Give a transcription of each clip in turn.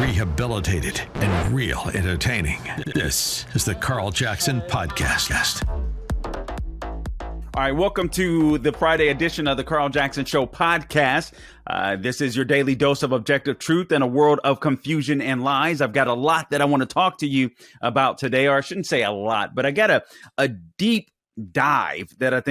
rehabilitated, and real entertaining. This is the Carl Jackson Podcast. All right, welcome to the Friday edition of the Carl Jackson Show podcast. This is your daily dose of objective truth in a world of confusion and lies. I've got a lot that I want to talk to you about today, or I shouldn't say a lot, but I got a deep dive that I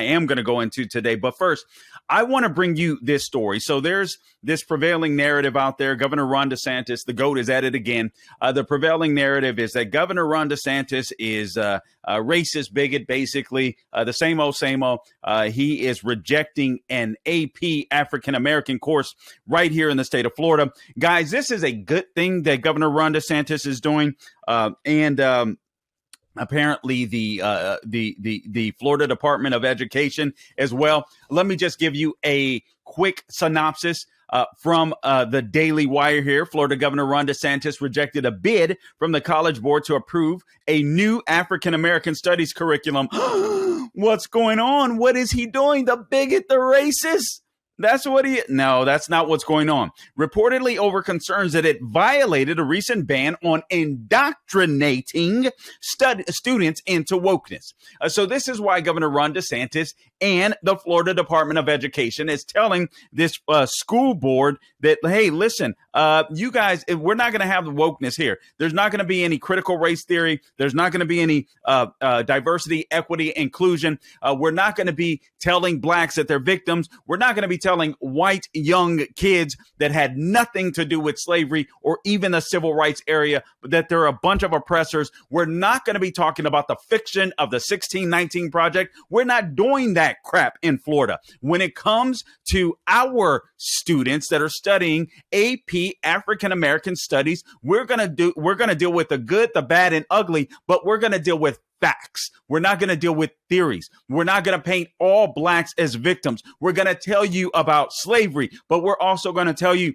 am going to go into today. But first, I want to bring you this story. So there's this prevailing narrative out there. Governor Ron Desantis, the GOAT, is at it again. The prevailing narrative is that Governor Ron Desantis is a racist bigot, basically. The same old. He is rejecting an AP African-American course right here in the state of Florida. Guys, this is a good thing that Governor Ron DeSantis is doing. Apparently the Florida Department of Education as well. Let me just give you a quick synopsis from the Daily Wire here. Florida Governor Ron DeSantis rejected a bid from the College Board to approve a new African American Studies curriculum. What's going on? What is he doing? The bigot, the racist? No, that's not what's going on. Reportedly over concerns that it violated a recent ban on indoctrinating students into wokeness. So this is why Governor Ron DeSantis and the Florida Department of Education is telling this school board that, hey, listen, you guys, we're not going to have the wokeness here. There's not going to be any critical race theory. There's not going to be any diversity, equity, inclusion. We're not going to be telling blacks that they're victims. We're not going to be telling white young kids that had nothing to do with slavery or even the civil rights area that they're a bunch of oppressors. We're not going to be talking about the fiction of the 1619 Project. We're not doing that crap in Florida. When it comes to our students that are studying AP African American Studies, we're going to deal with the good, the bad, and ugly, but we're going to deal with facts. We're not going to deal with theories. We're not going to paint all blacks as victims. We're going to tell you about slavery, but we're also going to tell you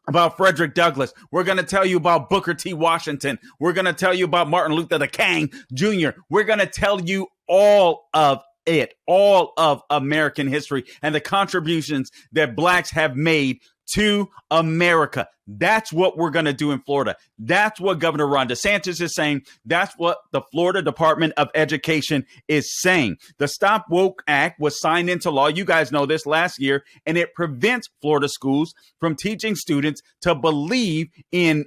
about Frederick Douglass. We're going to tell you about Booker T. Washington. We're going to tell you about Martin Luther King Jr. We're going to tell you all of American history and the contributions that blacks have made to America. That's what we're going to do in Florida. That's what Governor Ron DeSantis is saying. That's what the Florida Department of Education is saying. The Stop Woke Act was signed into law. You guys know this last year, and it prevents Florida schools from teaching students to believe in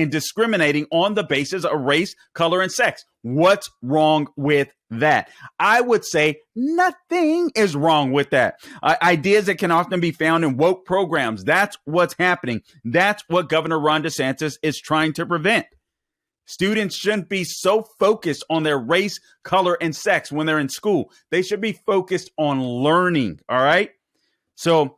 discriminating on the basis of race, color, and sex. What's wrong with that? I would say nothing is wrong with that. Ideas that can often be found in woke programs. That's what's happening. That's what Governor Ron DeSantis is trying to prevent. Students shouldn't be so focused on their race, color, and sex when they're in school. They should be focused on learning. All right. So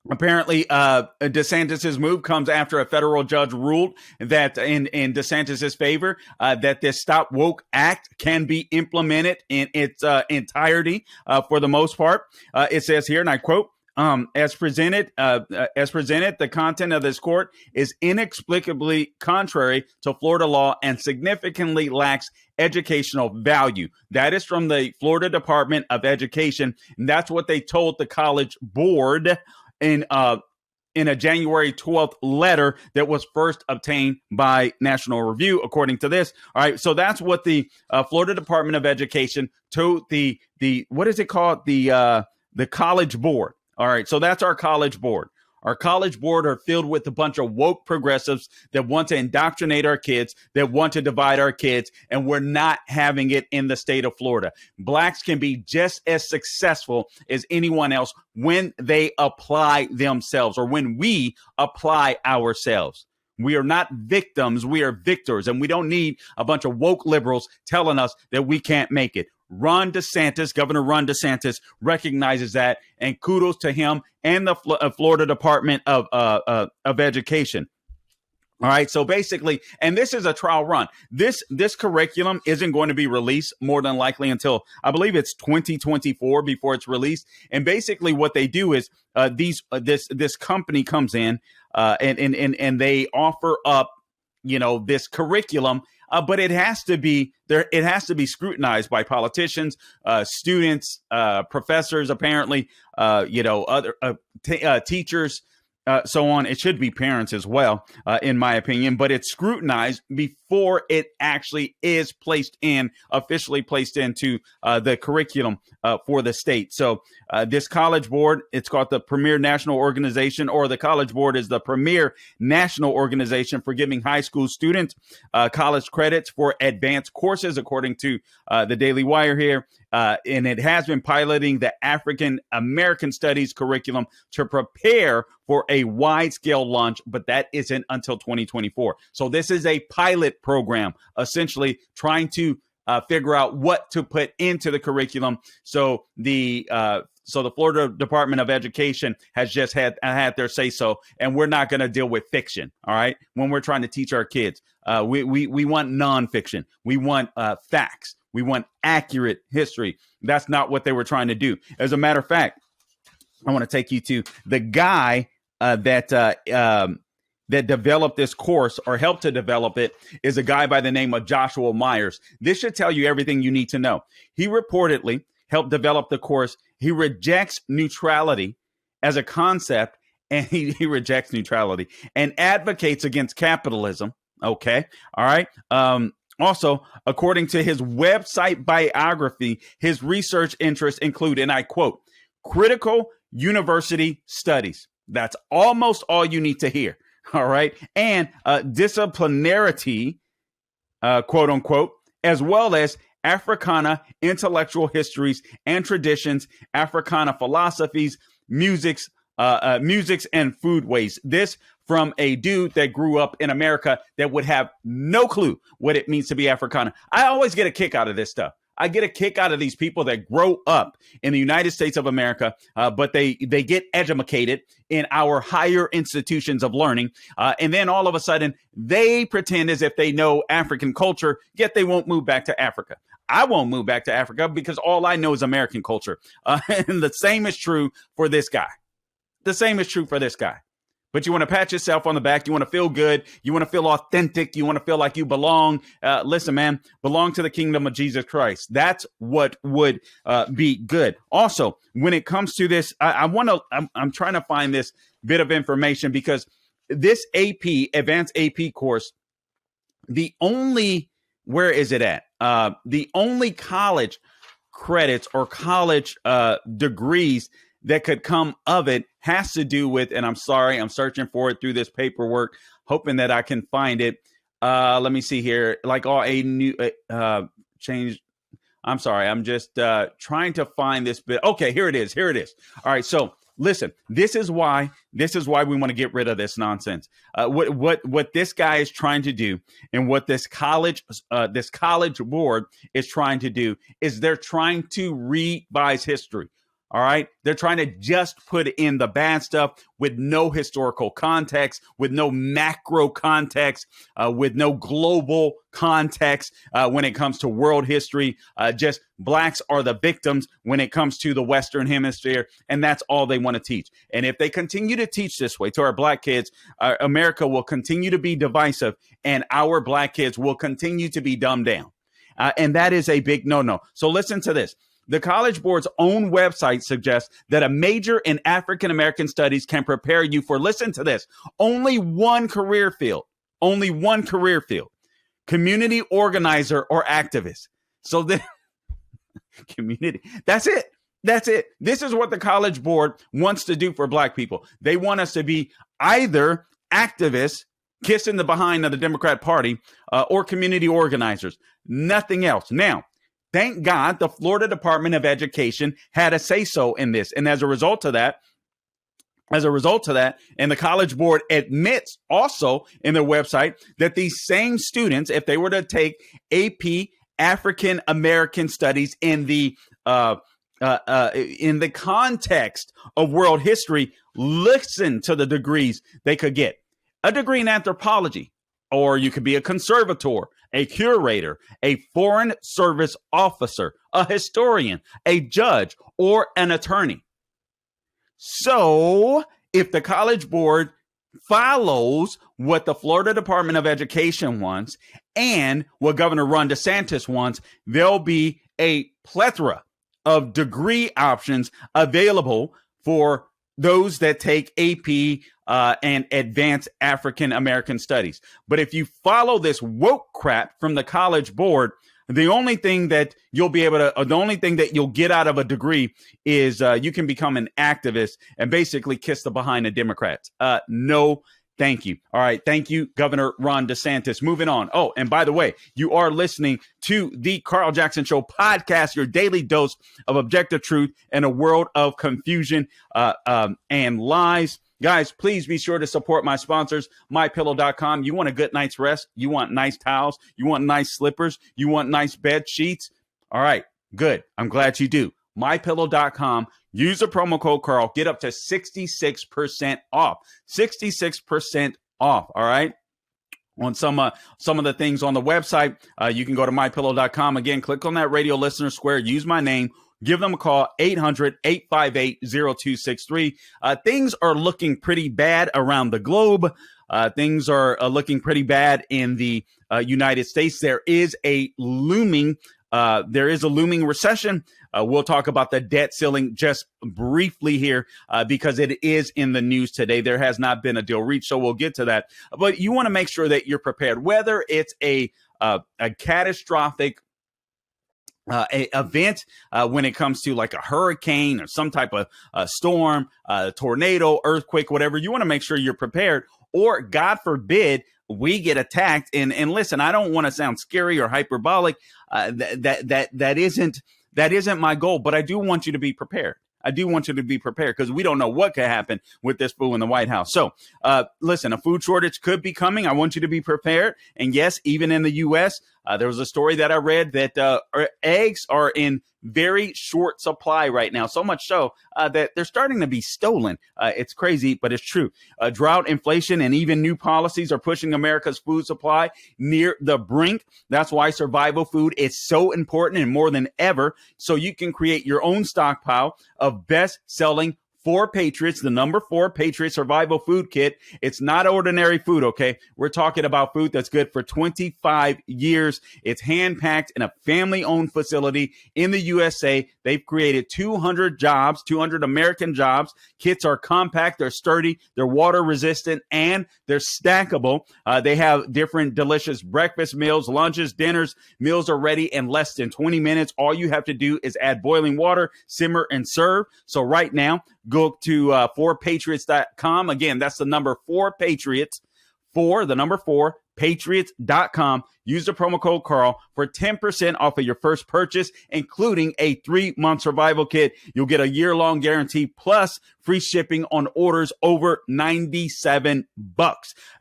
apparently, DeSantis's move comes after a federal judge ruled that in DeSantis's favor, that this Stop Woke Act can be implemented in its entirety for the most part. It says here, and I quote, as presented, the content of this court is inexplicably contrary to Florida law and significantly lacks educational value. That is from the Florida Department of Education. And that's what they told the College Board in a January 12th letter that was first obtained by National Review, according to this. All right. So that's what the Florida Department of Education told the what is it called? The College Board. All right. So that's our College Board. Our College Board are filled with a bunch of woke progressives that want to indoctrinate our kids, that want to divide our kids, and we're not having it in the state of Florida. Blacks can be just as successful as anyone else when they apply themselves or when we apply ourselves. We are not victims, we are victors, and we don't need a bunch of woke liberals telling us that we can't make it. Governor Ron DeSantis recognizes that, and kudos to him and the Florida Department of Education. All right. So basically, and this is a trial run. This curriculum isn't going to be released more than likely until I believe it's 2024 before it's released. And basically what they do is this company comes in and they offer up, this curriculum. But it has to be there. It has to be scrutinized by politicians, students, professors, apparently, other teachers, so on. It should be parents as well, in my opinion, but it's scrutinized before it actually is officially placed into the curriculum for the state. So this College Board, it's called the Premier National Organization, or the College Board is the premier national organization for giving high school students college credits for advanced courses, according to the Daily Wire here. And it has been piloting the African American Studies curriculum to prepare for a wide-scale launch, but that isn't until 2024. So this is a pilot program, essentially trying to figure out what to put into the curriculum. So the Florida Department of Education has just had their say so, and we're not going to deal with fiction. All right, when we're trying to teach our kids, we want nonfiction. We want facts. We want accurate history. That's not what they were trying to do. As a matter of fact, I want to take you to the guy that developed this course, or helped to develop it, is a guy by the name of Joshua Myers. This should tell you everything you need to know. He reportedly helped develop the course. He rejects neutrality as a concept, and he rejects neutrality and advocates against capitalism. Okay. All right. Also, according to his website biography, his research interests include, and I quote, critical university studies. That's almost all you need to hear. All right. And disciplinarity, quote unquote, as well as Africana intellectual histories and traditions, Africana philosophies, musics, and foodways. This from a dude that grew up in America that would have no clue what it means to be Africana. I always get a kick out of this stuff. I get a kick out of these people that grow up in the United States of America, but they get educated in our higher institutions of learning. And then all of a sudden, they pretend as if they know African culture, yet they won't move back to Africa. I won't move back to Africa because all I know is American culture. And the same is true for this guy. The same is true for this guy. But you want to pat yourself on the back. You want to feel good. You want to feel authentic. You want to feel like you belong. Listen, man, belong to the kingdom of Jesus Christ. That's what would be good. Also, when it comes to this, I'm trying to find this bit of information, because this advanced AP course, where is it at? The only college credits or college degrees that could come of it has to do with, and I'm sorry, I'm searching for it through this paperwork, hoping that I can find it. Let me see here. Like all a new change. I'm sorry. I'm just trying to find this bit. Okay, here it is. All right. So listen, this is why we want to get rid of this nonsense. What this guy is trying to do, and what this college board is trying to do, is they're trying to revise history. All right. They're trying to just put in the bad stuff with no historical context, with no macro context, with no global context when it comes to world history. Just blacks are the victims when it comes to the Western Hemisphere. And that's all they want to teach. And if they continue to teach this way to our black kids, America will continue to be divisive, and our black kids will continue to be dumbed down. And that is a big no-no. So listen to this. The College Board's own website suggests that a major in African American studies can prepare you for, listen to this, only one career field, community organizer or activist. So the community, that's it. This is what the College Board wants to do for black people. They want us to be either activists, kissing the behind of the Democrat Party, or community organizers, nothing else. Now, thank God the Florida Department of Education had a say-so in this. And as a result of that, and the College Board admits also in their website that these same students, if they were to take AP African American Studies in the context of world history, listen to the degrees they could get. A degree in anthropology, or you could be a conservator, a curator, a foreign service officer, a historian, a judge, or an attorney. So if the College Board follows what the Florida Department of Education wants and what Governor Ron Desantis wants, there'll be a plethora of degree options available for those that take AP and advanced African American studies. But if you follow this woke crap from the College Board, the only thing that you'll be able to, the only thing that you'll get out of a degree is you can become an activist and basically kiss the behind of Democrats. No, thank you. All right. Thank you, Governor Ron DeSantis. Moving on. Oh, and by the way, you are listening to the Carl Jackson Show podcast, your daily dose of objective truth in a world of confusion and lies. Guys, please be sure to support my sponsors, MyPillow.com. You want a good night's rest? You want nice towels? You want nice slippers? You want nice bed sheets? All right, good. I'm glad you do. MyPillow.com. Use the promo code Carl. Get up to 66% off. 66% off, all right? On some of the things on the website, you can go to MyPillow.com. Again, click on that radio listener square. Use my name. Give them a call, 800-858-0263. Things are looking pretty bad around the globe. Things are looking pretty bad in the United States. There is a looming recession. We'll talk about the debt ceiling just briefly here because it is in the news today. There has not been a deal reached, so we'll get to that. But you want to make sure that you're prepared, whether it's a catastrophic event when it comes to like a hurricane or some type of storm, tornado, earthquake, whatever. You want to make sure you're prepared, or God forbid we get attacked. And listen, I don't want to sound scary or hyperbolic. That isn't my goal, but I do want you to be prepared. I do want you to be prepared because we don't know what could happen with this fool in the White House. So listen, a food shortage could be coming. I want you to be prepared. And yes, even in the U.S., there was a story that I read that eggs are in very short supply right now, so much so that they're starting to be stolen. It's crazy, but it's true. Drought, inflation, and even new policies are pushing America's food supply near the brink. That's why survival food is so important and more than ever, so you can create your own stockpile of best-selling 4 Patriots, the number 4 Patriot Survival Food Kit. It's not ordinary food, okay? We're talking about food that's good for 25 years. It's hand-packed in a family-owned facility in the USA. They've created 200 jobs, 200 American jobs. Kits are compact, they're sturdy, they're water-resistant, and they're stackable. They have different delicious breakfast meals, lunches, dinners. Meals are ready in less than 20 minutes. All you have to do is add boiling water, simmer, and serve. So right now, go to 4patriots.com. Again, that's the number 4 Patriots, the number 4 Patriots.com. Use the promo code Carl for 10% off of your first purchase, including a 3-month survival kit. You'll get a year-long guarantee plus free shipping on orders over $97.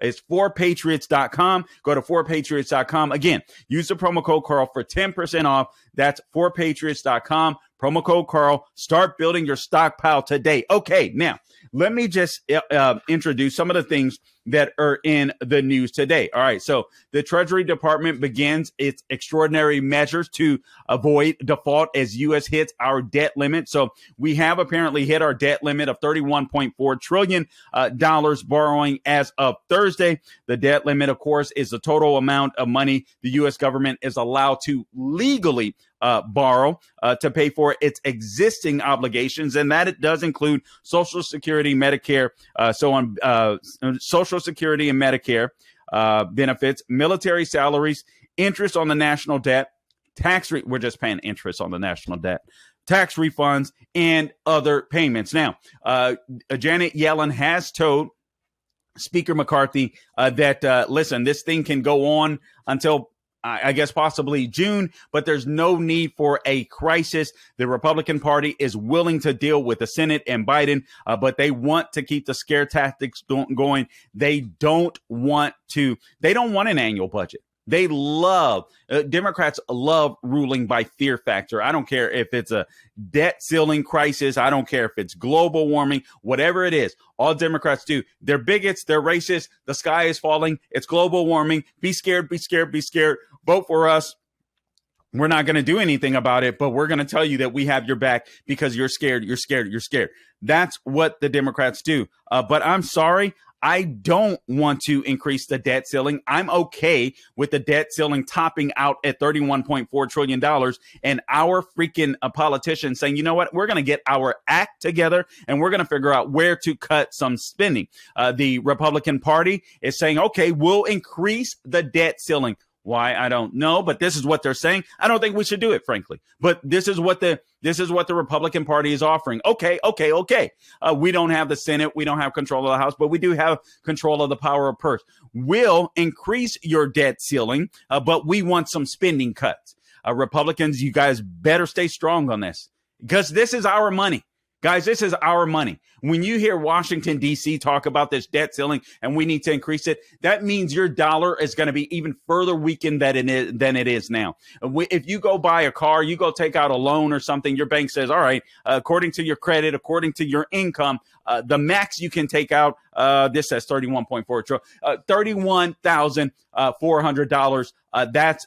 It's 4patriots.com. Go to 4patriots.com. Again, use the promo code Carl for 10% off. That's 4patriots.com. Promo code Carl. Start building your stockpile today. Okay, now let me just introduce some of the things that are in the news today. All right, so the Treasury Department begins its extraordinary measures to avoid default as U.S. hits our debt limit. So we have apparently hit our debt limit of $31.4 trillion borrowing as of Thursday. The debt limit, of course, is the total amount of money the U.S. government is allowed to legally borrow to pay for its existing obligations, and that it does include Social Security, Medicare, Social Security and Medicare benefits, military salaries, interest on the national debt, we're just paying interest on the national debt, tax refunds, and other payments. Now, Janet Yellen has told Speaker McCarthy that, listen, this thing can go on until I guess possibly June, but there's no need for a crisis. The Republican Party is willing to deal with the Senate and Biden, but they want to keep the scare tactics going. They don't want an annual budget. Democrats love ruling by fear factor. I don't care if it's a debt ceiling crisis. I don't care if it's global warming, whatever it is. All Democrats do. They're bigots. They're racist. The sky is falling. It's global warming. Be scared, be scared, be scared. Vote for us. we're not going to do anything about it, but we're going to tell you that we have your back because you're scared. You're scared. You're scared. That's what the Democrats do. But I'm sorry. I don't want to increase the debt ceiling. I'm okay with the debt ceiling topping out at $31.4 trillion and our freaking politicians saying, you know what, we're going to get our act together and we're going to figure out where to cut some spending. The Republican Party is saying, okay, we'll increase the debt ceiling. Why? I don't know, but this is what they're saying. I don't think we should do it, frankly. But this is what the Republican Party is offering. Okay. We don't have the Senate. We don't have control of the House, but we do have control of the power of purse. We'll increase your debt ceiling, but we want some spending cuts. Republicans, you guys better stay strong on this because this is our money. Guys, this is our money. When you hear Washington, D.C. talk about this debt ceiling and we need to increase it, that means your dollar is going to be even further weakened than it is now. If you go buy a car, you go take out a loan or something, your bank says, all right, according to your credit, according to your income, the max you can take out, this says 31.4 trillion, $31,400.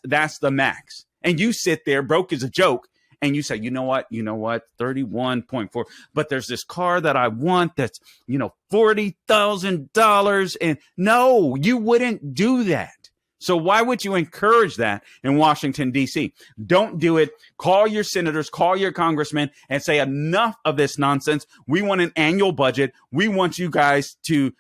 That's the max. And you sit there broke as a joke. And you say, you know what, 31.4, but there's this car that I want that's, $40,000. And no, you wouldn't do that. So why would you encourage that in Washington, D.C.? Don't do it. Call your senators, call your congressmen and say enough of this nonsense. We want an annual budget. We want you guys to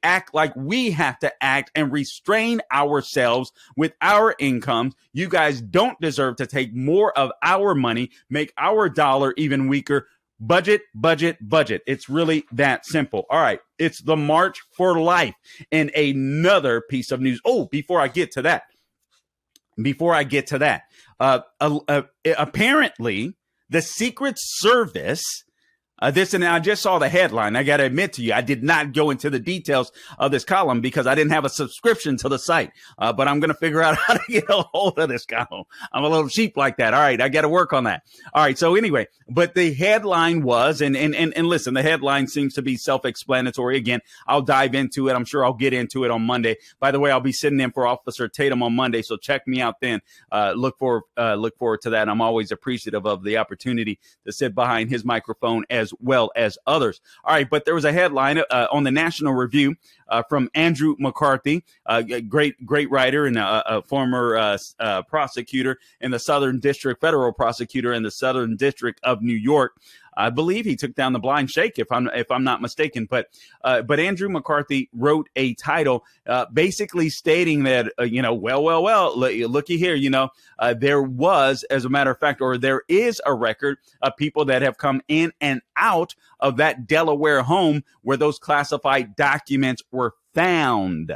act like we have to act and restrain ourselves with our incomes. You guys don't deserve to take more of our money, make our dollar even weaker. Budget. It's really that simple. All right. It's the March for Life. And another piece of news. Oh, before I get to that, apparently the Secret Service, and I just saw the headline. I got to admit to you, I did not go into the details of this column because I didn't have a subscription to the site. But I'm going to figure out how to get a hold of this column. I'm a little cheap like that. All right. I got to work on that. All right. So anyway, but the headline was, and listen, the headline seems to be self-explanatory. Again, I'll dive into it. I'm sure I'll get into it on Monday. By the way, I'll be sitting in for Officer Tatum on Monday. So check me out then. Look forward to that. I'm always appreciative of the opportunity to sit behind his microphone as well as others. All right, but there was a headline on the National Review from Andrew McCarthy, a great writer and a former prosecutor in the Southern District, federal prosecutor in the Southern District of New York. I believe he took down the blind shake, if I'm not mistaken. But Andrew McCarthy wrote a title basically stating that looky here, there was, as a matter of fact, or there is a record of people that have come in and out of that Delaware home where those classified documents were found.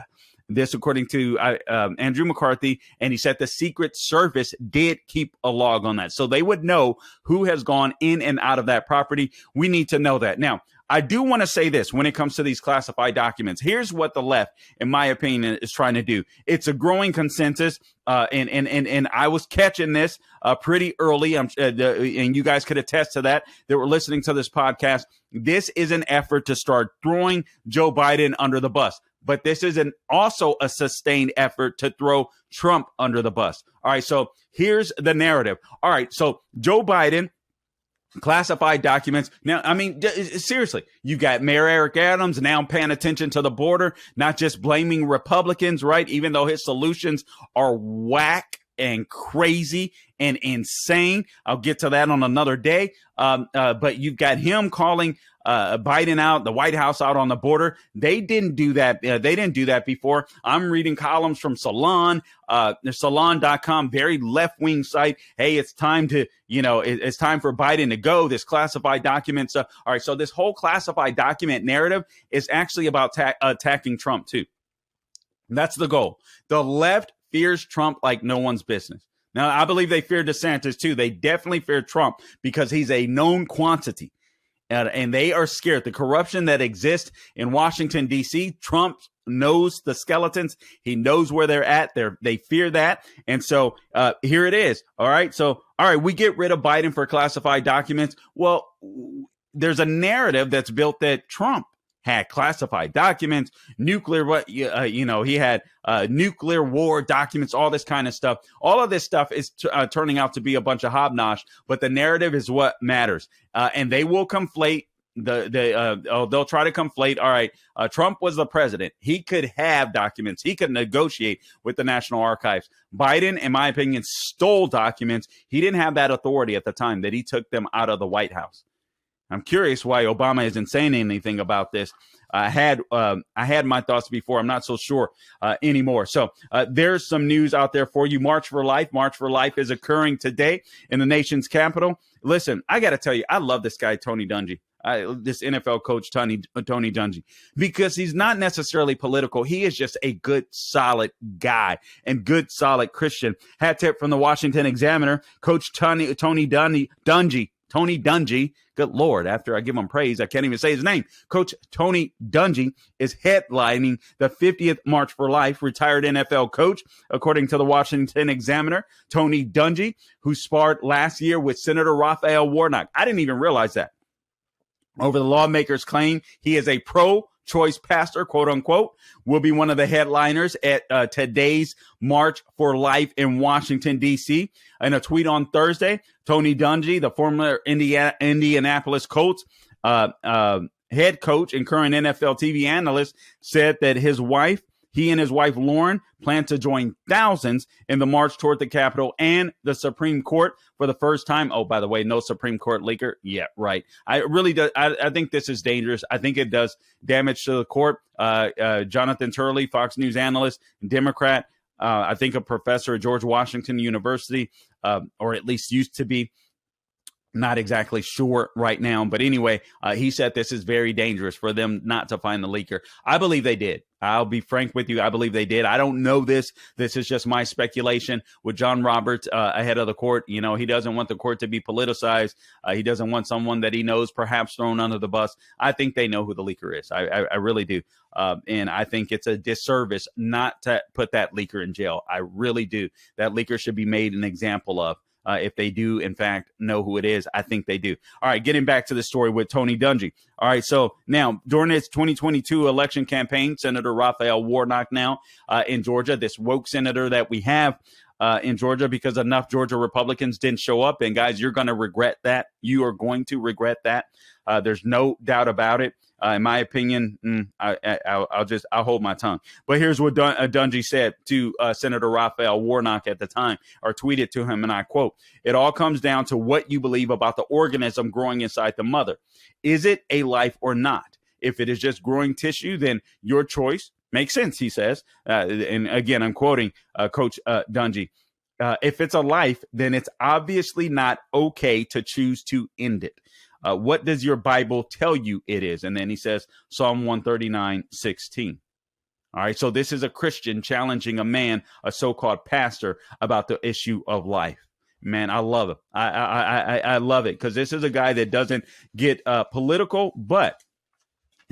This, according to Andrew McCarthy, and he said the Secret Service did keep a log on that. So they would know who has gone in and out of that property. We need to know that. Now, I do want to say this when it comes to these classified documents. Here's what the left, in my opinion, is trying to do. It's a growing consensus, and I was catching this pretty early, and you guys could attest to that were listening to this podcast. This is an effort to start throwing Joe Biden under the bus. But this is also a sustained effort to throw Trump under the bus. All right, so here's the narrative. All right, so Joe Biden, classified documents. Now, I mean, seriously, you got Mayor Eric Adams now paying attention to the border, not just blaming Republicans, right? Even though his solutions are whack and crazy and insane. I'll get to that on another day. But you've got him calling Biden out, the White House out on the border. They didn't do that. They didn't do that before. I'm reading columns from Salon, Salon.com, very left-wing site. Hey, it's time to, it's time for Biden to go. This classified document stuff. All right. So this whole classified document narrative is actually about attacking Trump too. That's the goal. The left fears Trump like no one's business. Now, I believe they fear DeSantis too. They definitely fear Trump because he's a known quantity. And they are scared. The corruption that exists in Washington, D.C., Trump knows the skeletons. He knows where they're at. They fear that. And so here it is. All right. So, all right, we get rid of Biden for classified documents. Well, there's a narrative that's built that Trump had classified documents, nuclear, he had nuclear war documents, all this kind of stuff. All of this stuff is turning out to be a bunch of hobnosh, but the narrative is what matters. And they will conflate they'll try to conflate. All right, Trump was the president. He could have documents. He could negotiate with the National Archives. Biden, in my opinion, stole documents. He didn't have that authority at the time that he took them out of the White House. I'm curious why Obama isn't saying anything about this. I had my thoughts before. I'm not so sure anymore. So there's some news out there for you. March for Life. March for Life is occurring today in the nation's capital. Listen, I got to tell you, I love this guy, Tony Dungy. This NFL coach, Tony Dungy, because he's not necessarily political. He is just a good, solid guy and good, solid Christian. Hat tip from the Washington Examiner, Coach Tony Dungy. Good Lord, after I give him praise, I can't even say his name. Coach Tony Dungy is headlining the 50th March for Life. Retired NFL coach, according to the Washington Examiner. Tony Dungy, who sparred last year with Senator Raphael Warnock. I didn't even realize that. Over the lawmakers' claim he is a pro-choice pastor, quote unquote, will be one of the headliners at today's March for Life in Washington, D.C. In a tweet on Thursday, Tony Dungy, the former Indianapolis Colts head coach and current NFL TV analyst, said that he and his wife, Lauren, plan to join thousands in the march toward the Capitol and the Supreme Court for the first time. Oh, by the way, no Supreme Court leaker. Yeah, right. I think this is dangerous. I think it does damage to the court. Jonathan Turley, Fox News analyst, Democrat, I think a professor at George Washington University, or at least used to be. Not exactly sure right now. But anyway, he said this is very dangerous for them not to find the leaker. I believe they did. I'll be frank with you. I believe they did. I don't know this. This is just my speculation with John Roberts ahead of the court. You know, he doesn't want the court to be politicized. He doesn't want someone that he knows perhaps thrown under the bus. I think they know who the leaker is. I really do. And I think it's a disservice not to put that leaker in jail. I really do. That leaker should be made an example of. If they do, in fact, know who it is. I think they do. All right, getting back to the story with Tony Dungy. All right, so now during his 2022 election campaign, Senator Raphael Warnock now in Georgia, this woke senator that we have in Georgia, because enough Georgia Republicans didn't show up. And guys, you're going to regret that. You are going to regret that. There's no doubt about it. In my opinion, I'll hold my tongue. But here's what Dungy said to Senator Raphael Warnock at the time, or tweeted to him, and I quote, "It all comes down to what you believe about the organism growing inside the mother. Is it a life or not? If it is just growing tissue, then your choice makes sense," he says. And again, I'm quoting Coach Dungy. If it's a life, then it's obviously not okay to choose to end it. What does your Bible tell you it is? And then he says, Psalm 139:16. All right, so this is a Christian challenging a man, a so-called pastor, about the issue of life. Man, I love it. I love it, because this is a guy that doesn't get political, but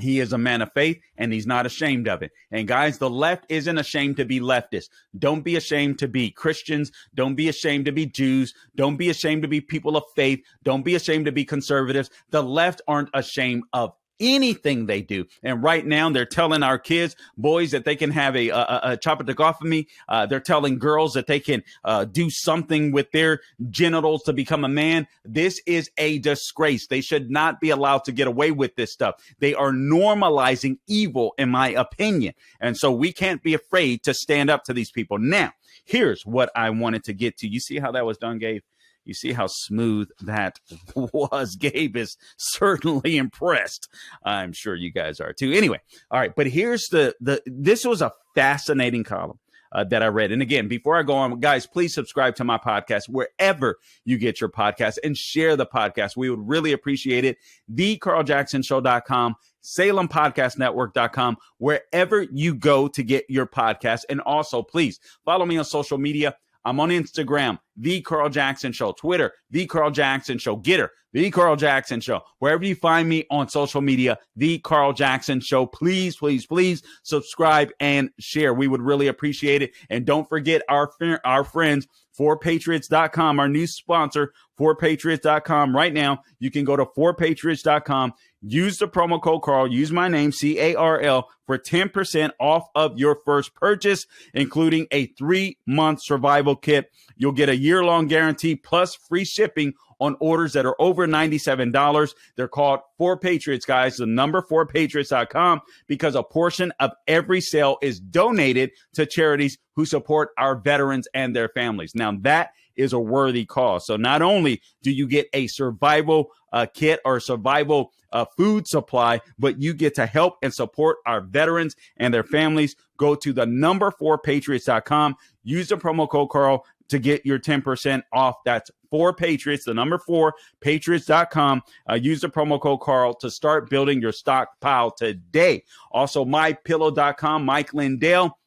he is a man of faith, and he's not ashamed of it. And guys, the left isn't ashamed to be leftist. Don't be ashamed to be Christians. Don't be ashamed to be Jews. Don't be ashamed to be people of faith. Don't be ashamed to be conservatives. The left aren't ashamed of anything they do. And right now they're telling our kids, boys, that they can have a choppertogophemy. They're telling girls that they can do something with their genitals to become a man. This is a disgrace. They should not be allowed to get away with this stuff. They are normalizing evil, in my opinion. And so we can't be afraid to stand up to these people. Now, here's what I wanted to get to. You see how that was done, Gabe? You see how smooth that was. Gabe is certainly impressed. I'm sure you guys are too. Anyway, all right. But here's this was a fascinating column that I read. And again, before I go on, guys, please subscribe to my podcast wherever you get your podcast, and share the podcast. We would really appreciate it. TheCarlJacksonShow.com, SalemPodcastNetwork.com, wherever you go to get your podcast. And also, please follow me on social media. I'm on Instagram, The Carl Jackson Show, Twitter, The Carl Jackson Show, Getter, The Carl Jackson Show. Wherever you find me on social media, The Carl Jackson Show. Please, please, please subscribe and share. We would really appreciate it. And don't forget our friends, forpatriots.com, our new sponsor, forpatriots.com. Right now, you can go to forpatriots.com. Use the promo code Carl. Use my name, CARL, for 10% off of your first purchase, including a 3-month survival kit. You'll get a year-long guarantee plus free shipping on orders that are over $97. They're called 4Patriots, guys. The number 4patriots.com, because a portion of every sale is donated to charities who support our veterans and their families. Now, that is a worthy cause. So not only do you get a survival kit or survival food supply, but you get to help and support our veterans and their families. Go to the number 4patriots.com. Use the promo code Carl to get your 10% off. That's 4Patriots, the number 4Patriots.com. Use the promo code Carl to start building your stockpile today. Also, MyPillow.com, Mike Lindell,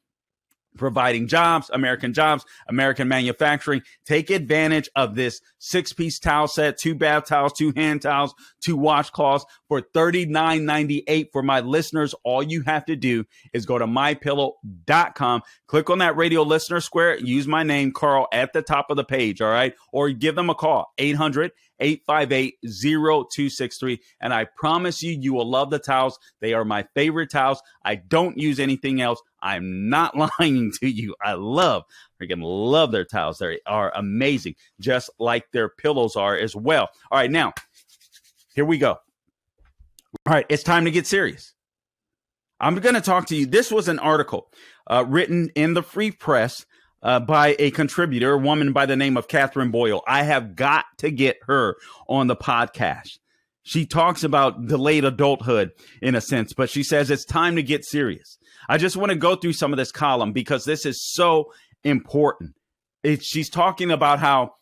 providing jobs, American manufacturing. Take advantage of this 6-piece towel set, 2 bath towels, 2 hand towels, 2 washcloths for $39.98 for my listeners. All you have to do is go to mypillow.com, click on that radio listener square, use my name, Carl, at the top of the page, all right? Or give them a call, 800-858-0263. And I promise you, you will love the towels. They are my favorite towels. I don't use anything else. I'm not lying to you. I freaking love their towels. They are amazing, just like their pillows are as well. All right, now, here we go. All right, it's time to get serious. I'm going to talk to you. This was an article written in the Free Press by a contributor, a woman by the name of Catherine Boyle. I have got to get her on the podcast. She talks about delayed adulthood in a sense, but she says it's time to get serious. I just want to go through some of this column because this is so important. She's talking about how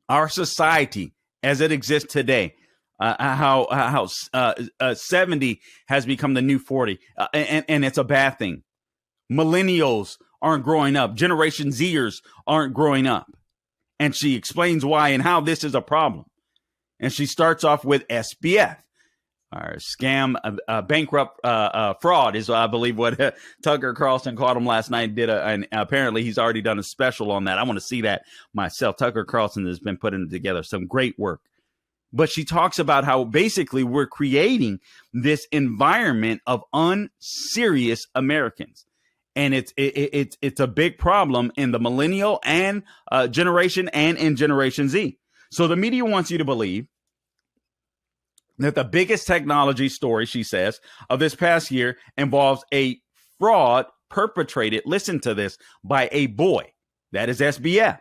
our society as it exists today, how 70 has become the new 40, and it's a bad thing. Millennials aren't growing up. Generation Zers aren't growing up. And she explains why and how this is a problem. And she starts off with SBF. Our scam, bankrupt fraud is, I believe, what Tucker Carlson called him last night. And apparently he's already done a special on that. I want to see that myself. Tucker Carlson has been putting together some great work. But she talks about how basically we're creating this environment of unserious Americans. And it's a big problem in the millennial and generation and in Generation Z. So the media wants you to believe that the biggest technology story, she says, of this past year involves a fraud perpetrated, listen to this, by a boy. That is SBF.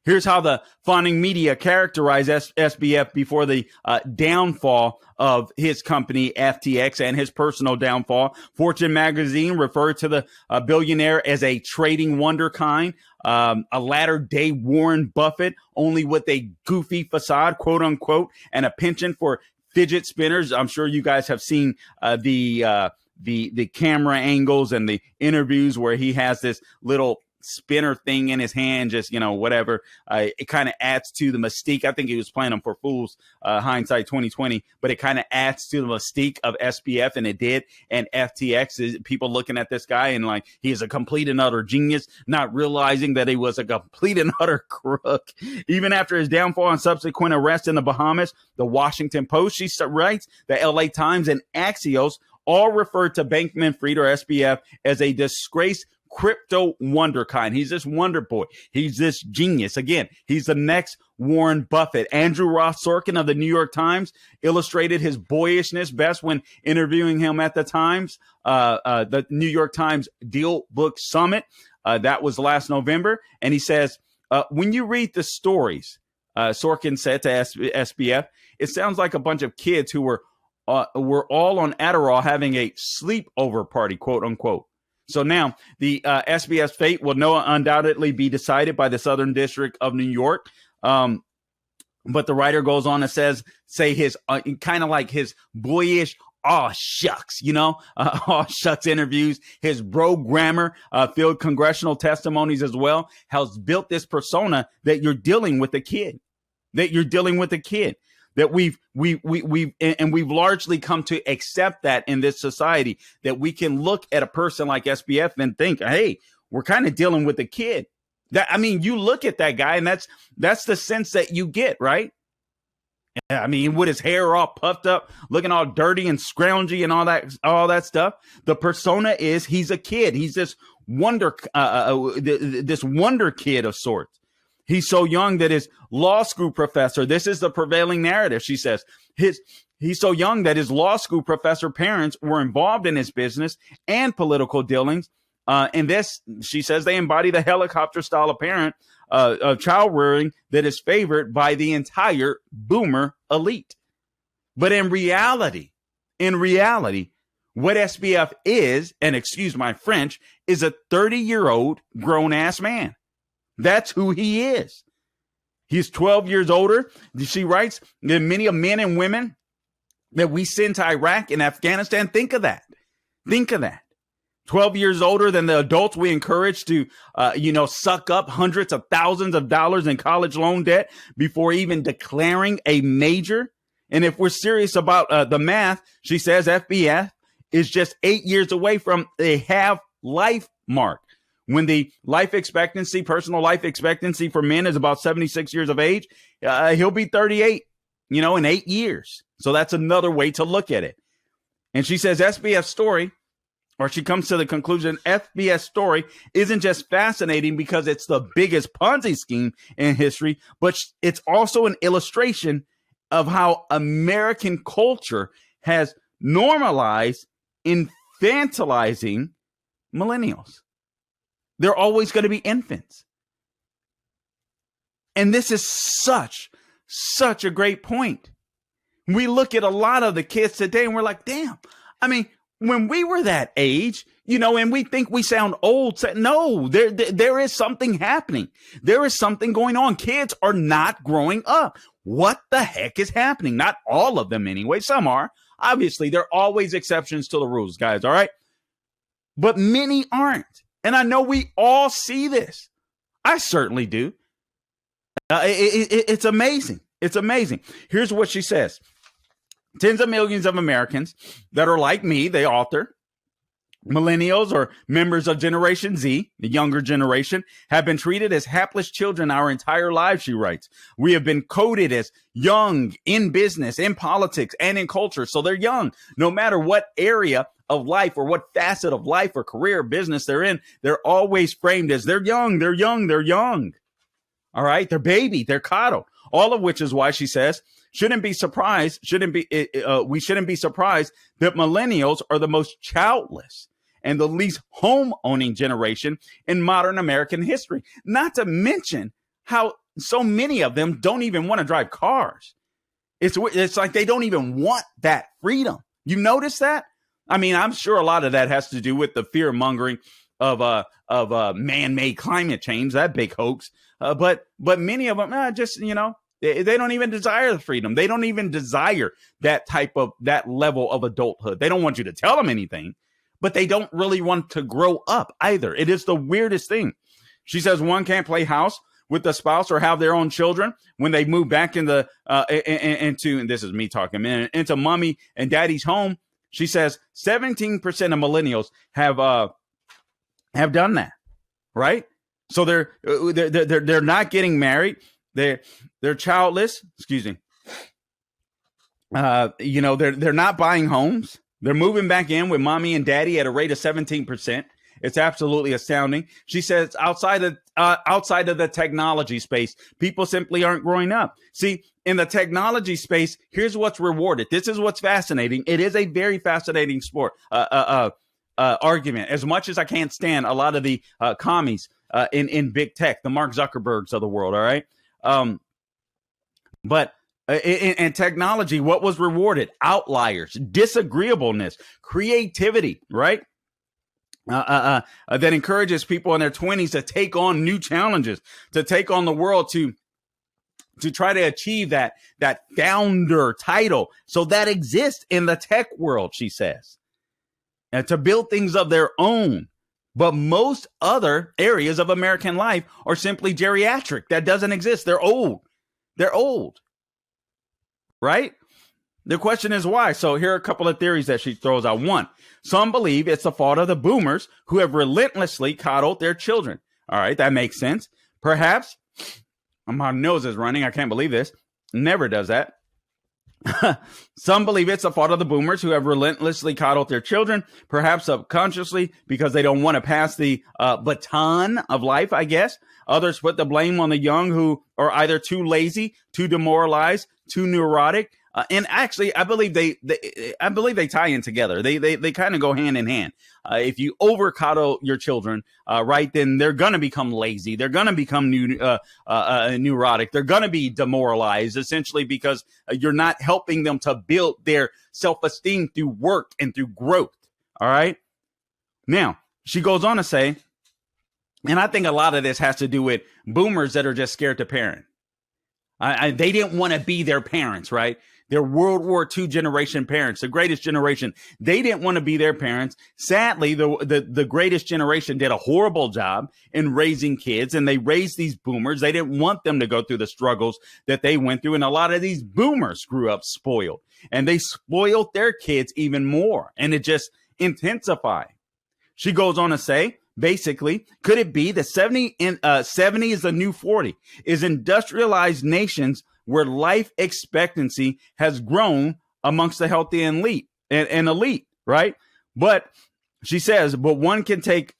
Here's how the fawning media characterized SBF before the downfall of his company, FTX, and his personal downfall. Fortune magazine referred to the billionaire as a trading wonderkind, a latter-day Warren Buffett, only with a goofy facade, quote unquote, and a penchant for fidget spinners. I'm sure you guys have seen the camera angles and the interviews where he has this little spinner thing in his hand, just, whatever. It kind of adds to the mystique. I think he was playing them for fools, hindsight 2020, but it kind of adds to the mystique of SBF, and it did. And FTX is people looking at this guy and like, he is a complete and utter genius, not realizing that he was a complete and utter crook. Even after his downfall and subsequent arrest in the Bahamas, the Washington Post, she writes, the LA Times, and Axios all referred to Bankman-Fried, or SBF, as a disgraced crypto wonderkind. He's this wonder boy. He's this genius. Again, he's the next Warren Buffett. Andrew Ross Sorkin of the New York Times illustrated his boyishness best when interviewing him at the Times, the New York Times Deal Book Summit. That was last November. And he says, when you read the stories, Sorkin said to SBF, it sounds like a bunch of kids who were all on Adderall having a sleepover party, quote unquote. So now the SBF's fate will undoubtedly be decided by the Southern District of New York. But the writer goes on and say his kind of like his boyish, aw shucks, aw shucks interviews, his bro grammar filled congressional testimonies as well, has built this persona that you're dealing with a kid, that we've largely come to accept that in this society, that we can look at a person like SBF and think, hey, we're kind of dealing with a kid. You look at that guy and that's the sense that you get, right? I mean, with his hair all puffed up, looking all dirty and scroungy and all that stuff. The persona is he's a kid. He's this wonder kid of sorts. He's so young that his law school professor, this is the prevailing narrative, she says, he's so young that his law school professor parents were involved in his business and political dealings. And this, she says, they embody the helicopter style of parent of child rearing that is favored by the entire boomer elite. But in reality, what SBF is, and excuse my French, is a 30-year-old grown-ass man. That's who he is. He's 12 years older, she writes, than many of men and women that we send to Iraq and Afghanistan. Think of that. 12 years older than the adults we encourage to, suck up hundreds of thousands of dollars in college loan debt before even declaring a major. And if we're serious about the math, she says FBF is just 8 years away from a half-life mark. When the personal life expectancy for men is about 76 years of age, he'll be 38, in 8 years. So that's another way to look at it. And she says SBF's story, or she comes to the conclusion, FBS story isn't just fascinating because it's the biggest Ponzi scheme in history, but it's also an illustration of how American culture has normalized infantilizing millennials. They're always going to be infants. And this is such a great point. We look at a lot of the kids today and we're like, damn, I mean, when we were that age, and we think we sound old, no, there is something happening. There is something going on. Kids are not growing up. What the heck is happening? Not all of them anyway. Some are. Obviously, there are always exceptions to the rules, guys, all right? But many aren't. And I know we all see this. I certainly do. It's amazing. It's amazing. Here's what she says. Tens of millions of Americans that are like me, the author, millennials or members of Generation Z, the younger generation, have been treated as hapless children our entire lives, she writes. We have been coded as young in business, in politics, and in culture. So they're young. No matter what area of life or what facet of life or career or business they're in, they're always framed as they're young. All right. They're baby. They're coddled. All of which is why she says, we shouldn't be surprised that millennials are the most childless and the least home owning generation in modern American history. Not to mention how so many of them don't even want to drive cars. It's like they don't even want that freedom. You notice that? I mean, I'm sure a lot of that has to do with the fear mongering of man-made climate change, that big hoax. But many of them they don't even desire the freedom. They don't even desire that level of adulthood. They don't want you to tell them anything, but they don't really want to grow up either. It is the weirdest thing. She says one can't play house with the spouse or have their own children when they move back into, and this is me talking, man, into mommy and daddy's home. She says 17% of millennials have done that, right? So they're not getting married. They're childless. Excuse me. They're not buying homes. They're moving back in with mommy and daddy at a rate of 17%. It's absolutely astounding. She says outside of the technology space, people simply aren't growing up. See, in the technology space, here's what's rewarded. This is what's fascinating. It is a very fascinating argument. As much as I can't stand a lot of the commies in big tech, the Mark Zuckerbergs of the world. All right. But in technology, what was rewarded? Outliers, disagreeableness, creativity, right? That encourages people in their 20s to take on new challenges, to take on the world, to try to achieve that founder title. So that exists in the tech world, she says, and to build things of their own. But most other areas of American life are simply geriatric. That doesn't exist. They're old. Right? The question is why. So here are a couple of theories that she throws out. One, some believe it's the fault of the boomers who have relentlessly coddled their children. All right, that makes sense. Perhaps, my nose is running. I can't believe this. Never does that. Some believe it's the fault of the boomers who have relentlessly coddled their children, perhaps subconsciously because they don't want to pass the baton of life, I guess. Others put the blame on the young who are either too lazy, too demoralized, too neurotic. And actually, I believe they tie in together. They kind of go hand in hand. If you over coddle your children, right, then they're going to become lazy. They're going to become neurotic. They're going to be demoralized, essentially, because you're not helping them to build their self-esteem through work and through growth. All right. Now, she goes on to say, and I think a lot of this has to do with boomers that are just scared to parent. They didn't want to be their parents, right? They're World War II generation parents, the greatest generation. They didn't want to be their parents. Sadly, the greatest generation did a horrible job in raising kids, and they raised these boomers. They didn't want them to go through the struggles that they went through. And a lot of these boomers grew up spoiled, and they spoiled their kids even more, and it just intensified. She goes on to say, basically, could it be that 70 is the new 40? Is industrialized nations where life expectancy has grown amongst the healthy and elite, right? But she says, but one can take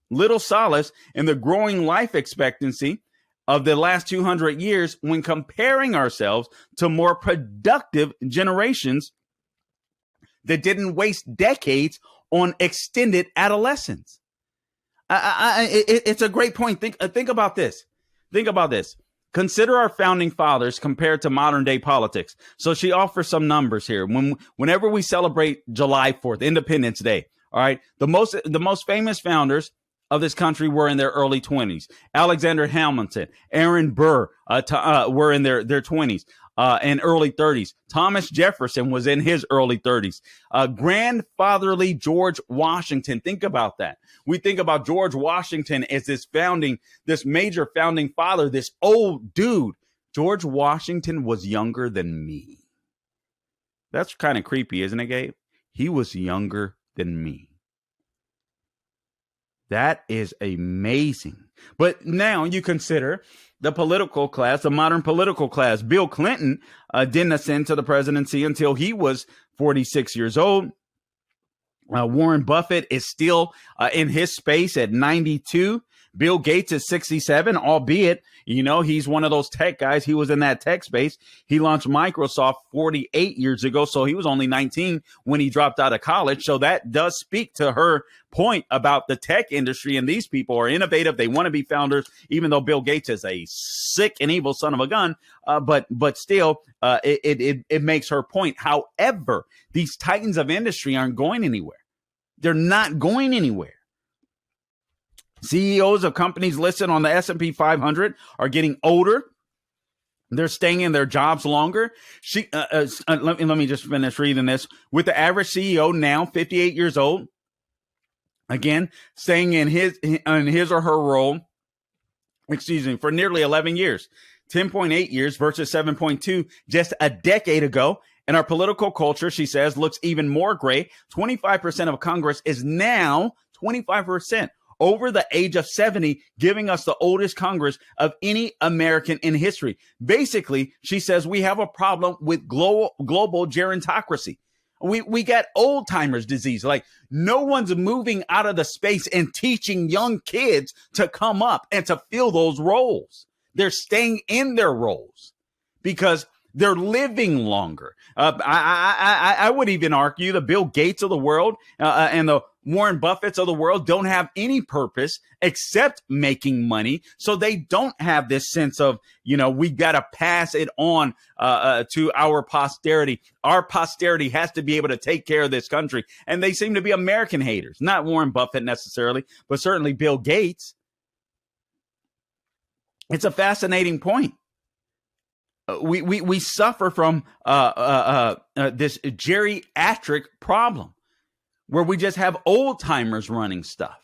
little solace in the growing life expectancy of the last 200 years when comparing ourselves to more productive generations that didn't waste decades on extended adolescence. It's a great point. Think about this. Consider our founding fathers compared to modern day politics. So she offers some numbers here. Whenever we celebrate July 4th, Independence Day, all right, the most famous founders of this country were in their early 20s. Alexander Hamilton, Aaron Burr were in their 20s. And early 30s. Thomas Jefferson was in his early 30s. Grandfatherly George Washington. Think about that. We think about George Washington as this major founding father, this old dude. George Washington was younger than me. That's kind of creepy, isn't it, Gabe? He was younger than me. That is amazing. But now you consider the political class, the modern political class. Bill Clinton didn't ascend to the presidency until he was 46 years old. Warren Buffett is still in his space at 92. Bill Gates is 67, albeit, he's one of those tech guys. He was in that tech space. He launched Microsoft 48 years ago, so he was only 19 when he dropped out of college. So that does speak to her point about the tech industry, and these people are innovative. They want to be founders, even though Bill Gates is a sick and evil son of a gun. But still, it makes her point. However, these titans of industry aren't going anywhere. They're not going anywhere. CEOs of companies listed on the S&P 500 are getting older. They're staying in their jobs longer. Let me just finish reading this. With the average CEO now 58 years old, again, staying in his or her role, for nearly 11 years, 10.8 years versus 7.2 just a decade ago. And our political culture, she says, looks even more gray. 25% of Congress is now 25%. Over the age of 70, giving us the oldest Congress of any American in history. Basically, she says we have a problem with global gerontocracy. We got old timers disease. Like, no one's moving out of the space and teaching young kids to come up and to fill those roles. They're staying in their roles because they're living longer. I would even argue the Bill Gates of the world and the Warren Buffetts of the world don't have any purpose except making money. So they don't have this sense of, we got to pass it on to our posterity. Our posterity has to be able to take care of this country. And they seem to be American haters, not Warren Buffett necessarily, but certainly Bill Gates. It's a fascinating point. We suffer from this geriatric problem where we just have old timers running stuff.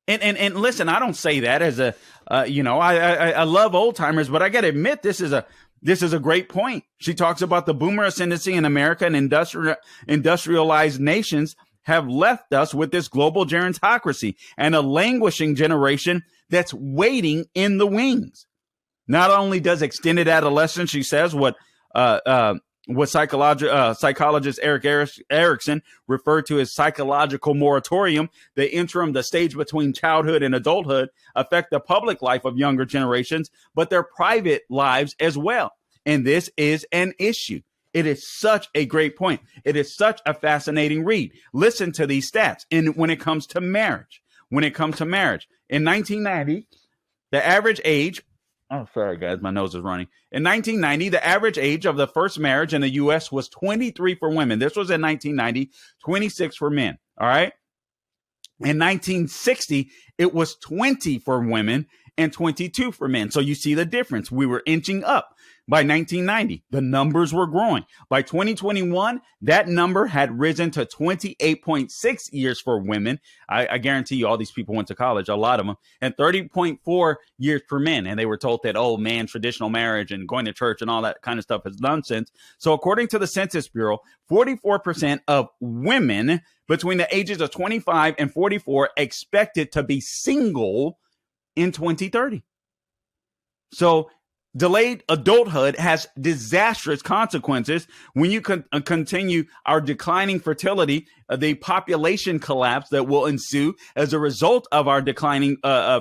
And listen, I don't say that as I love old timers, but I got to admit, this is a great point. She talks about the boomer ascendancy in America, and industrialized nations have left us with this global gerontocracy and a languishing generation that's waiting in the wings. Not only does extended adolescence, she says, what what psychologist Erickson referred to as psychological moratorium, the stage between childhood and adulthood, affect the public life of younger generations, but their private lives as well. And this is an issue. It is such a great point. It is such a fascinating read. Listen to these stats. And when it comes to marriage, in 1990, the average age, oh, sorry, guys, my nose is running. In 1990, the average age of the first marriage in the U.S. was 23 for women. This was in 1990, 26 for men. All right. In 1960, it was 20 for women and 22 for men. So you see the difference. We were inching up. By 1990, the numbers were growing. By 2021, that number had risen to 28.6 years for women. I guarantee you all these people went to college, a lot of them, and 30.4 years for men. And they were told that, oh, man, traditional marriage and going to church and all that kind of stuff is nonsense. So according to the Census Bureau, 44% of women between the ages of 25 and 44 expected to be single in 2030. So delayed adulthood has disastrous consequences when you continue our declining fertility, the population collapse that will ensue as a result of our declining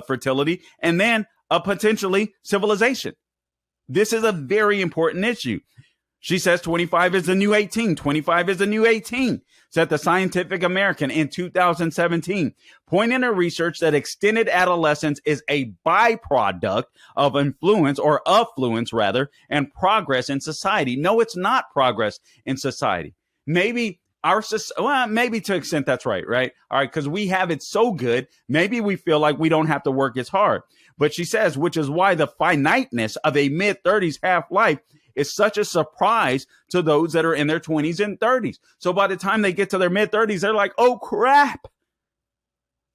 fertility, and then potentially civilization. This is a very important issue. She says 25 is the new 18. 25 is the new 18, said the Scientific American in 2017, pointing to research that extended adolescence is a byproduct of affluence, and progress in society. No, it's not progress in society. Maybe maybe to an extent that's right? All right, because we have it so good, maybe we feel like we don't have to work as hard. But she says, which is why the finiteness of a mid-30s half-life is such a surprise to those that are in their 20s and 30s. So by the time they get to their mid-30s, they're like, oh, crap.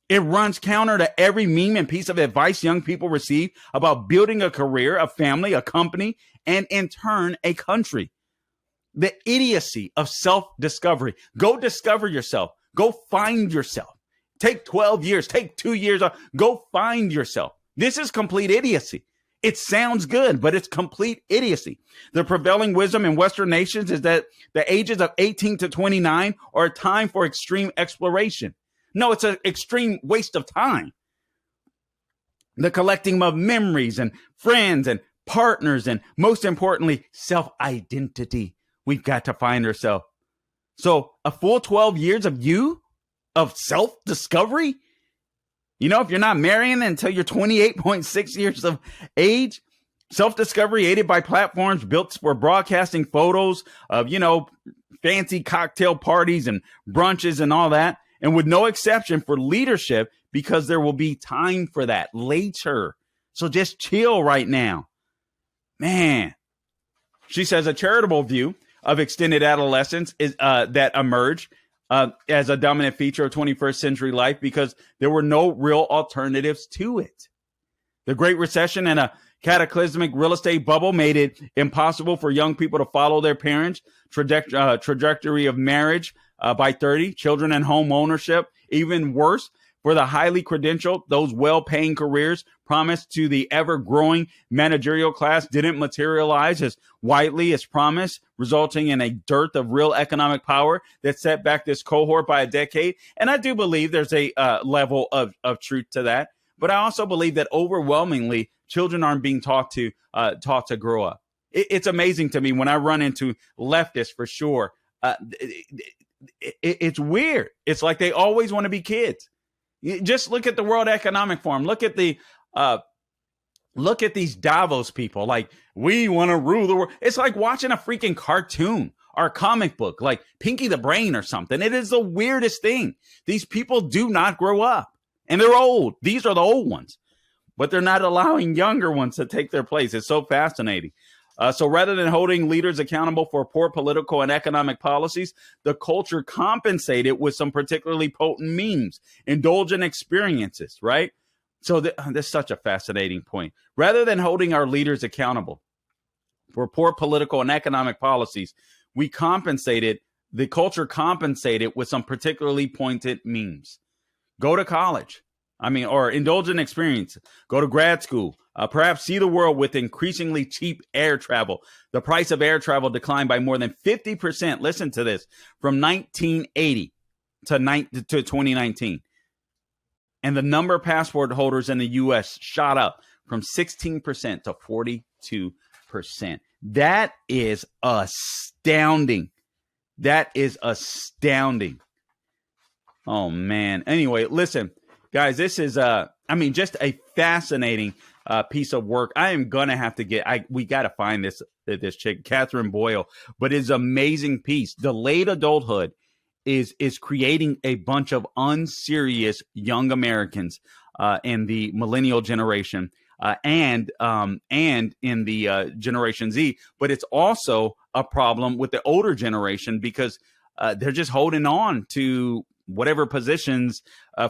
It runs counter to every meme and piece of advice young people receive about building a career, a family, a company, and in turn, a country. The idiocy of self-discovery. Go discover yourself. Go find yourself. Take 12 years, take 2 years off. Go find yourself. This is complete idiocy. It sounds good, but it's complete idiocy. The prevailing wisdom in Western nations is that the ages of 18 to 29 are a time for extreme exploration. No, it's an extreme waste of time. The collecting of memories and friends and partners, and most importantly, self-identity. We've got to find ourselves. So a full 12 years of self-discovery? If you're not marrying until you're 28.6 years of age, self-discovery aided by platforms built for broadcasting photos of, fancy cocktail parties and brunches and all that, and with no exception for leadership, because there will be time for that later. So just chill right now. Man. She says a charitable view of extended adolescence is that emerged as a dominant feature of 21st century life because there were no real alternatives to it. The Great Recession and a cataclysmic real estate bubble made it impossible for young people to follow their parents' trajectory of marriage by 30, children and home ownership. Even worse, for the highly credentialed, those well-paying careers promised to the ever-growing managerial class didn't materialize as widely as promised, resulting in a dearth of real economic power that set back this cohort by a decade. And I do believe there's a level of truth to that. But I also believe that overwhelmingly, children aren't being taught to grow up. It's amazing to me when I run into leftists, for sure. It's weird. It's like they always want to be kids. Just look at the World Economic Forum. Look at these Davos people. Like, we want to rule the world. It's like watching a freaking cartoon or comic book, like Pinky the Brain or something. It is the weirdest thing. These people do not grow up, and they're old. These are the old ones, but they're not allowing younger ones to take their place. It's so fascinating. So rather than holding leaders accountable for poor political and economic policies, the culture compensated with some particularly potent memes, indulgent experiences, right? So that's such a fascinating point. Rather than holding our leaders accountable for poor political and economic policies, the culture compensated with some particularly pointed memes. Go to college, or indulge in experience, go to grad school, perhaps see the world with increasingly cheap air travel. The price of air travel declined by more than 50%. Listen to this, from 1980 to 2019. And the number of passport holders in the U.S. shot up from 16% to 42%. That is astounding. That is astounding. Oh, man. Anyway, listen, guys, this is, just a fascinating piece of work. I am going to have to we got to find this chick, Catherine Boyle, but it's an amazing piece. Delayed adulthood is creating a bunch of unserious young Americans in the millennial generation and in the Generation Z. But it's also a problem with the older generation because they're just holding on to whatever positions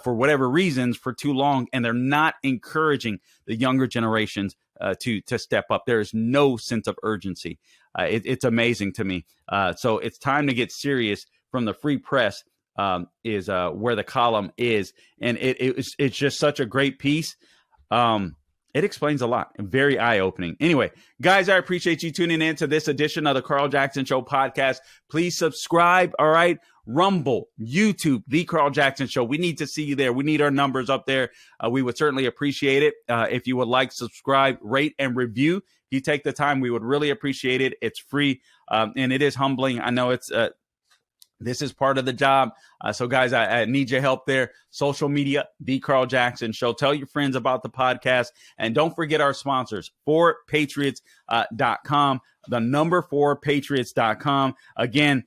for whatever reasons for too long, and they're not encouraging the younger generations to step up. There is no sense of urgency. It's amazing to me. So it's time to get serious. From the Free Press is where the column is, and it's just such a great piece. It explains a lot and very eye-opening. Anyway, guys, I appreciate you tuning in to this edition of the Carl Jackson Show podcast. Please subscribe, all right? Rumble, YouTube, The Carl Jackson Show. We need to see you there. We need our numbers up there. We would certainly appreciate it. If you would like, subscribe, rate, and review. If you take the time, we would really appreciate it. It's free, and it is humbling. I know it's this is part of the job. So, guys, I need your help there. Social media, The Carl Jackson Show. Tell your friends about the podcast. And don't forget our sponsors, 4patriots.com, the number 4patriots.com. Again,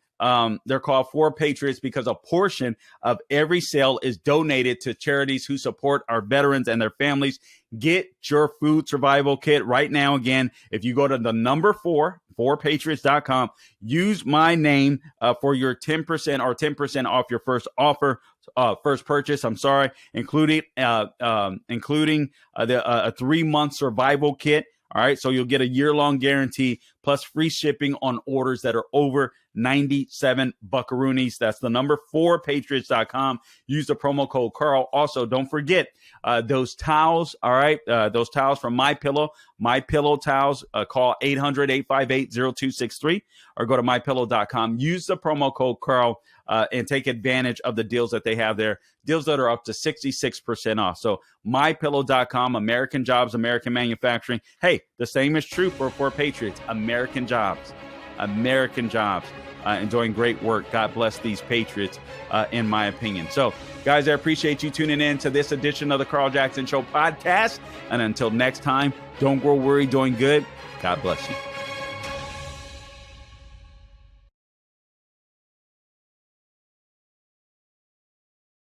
they're called 4Patriots because a portion of every sale is donated to charities who support our veterans and their families. Get your food survival kit right now. Again, if you go to the number 4patriots.com, use my name for your 10% or 10% off your first purchase. Including a 3-month survival kit. All right, so you'll get a year-long guarantee plus free shipping on orders that are over 97 buckaroonies. That's the number 4patriots.com. Use the promo code Carl. Also, don't forget those towels, all right, those towels from MyPillow towels. Call 800-858-0263 or go to mypillow.com. Use the promo code Carl and take advantage of the deals that they have there. Deals that are up to 66% off. So mypillow.com, American jobs, American manufacturing. Hey, the same is true for Patriots. American jobs. Enjoying great work. God bless these Patriots, in my opinion. So, guys, I appreciate you tuning in to this edition of the Carl Jackson Show podcast. And until next time, don't grow weary doing good. God bless you.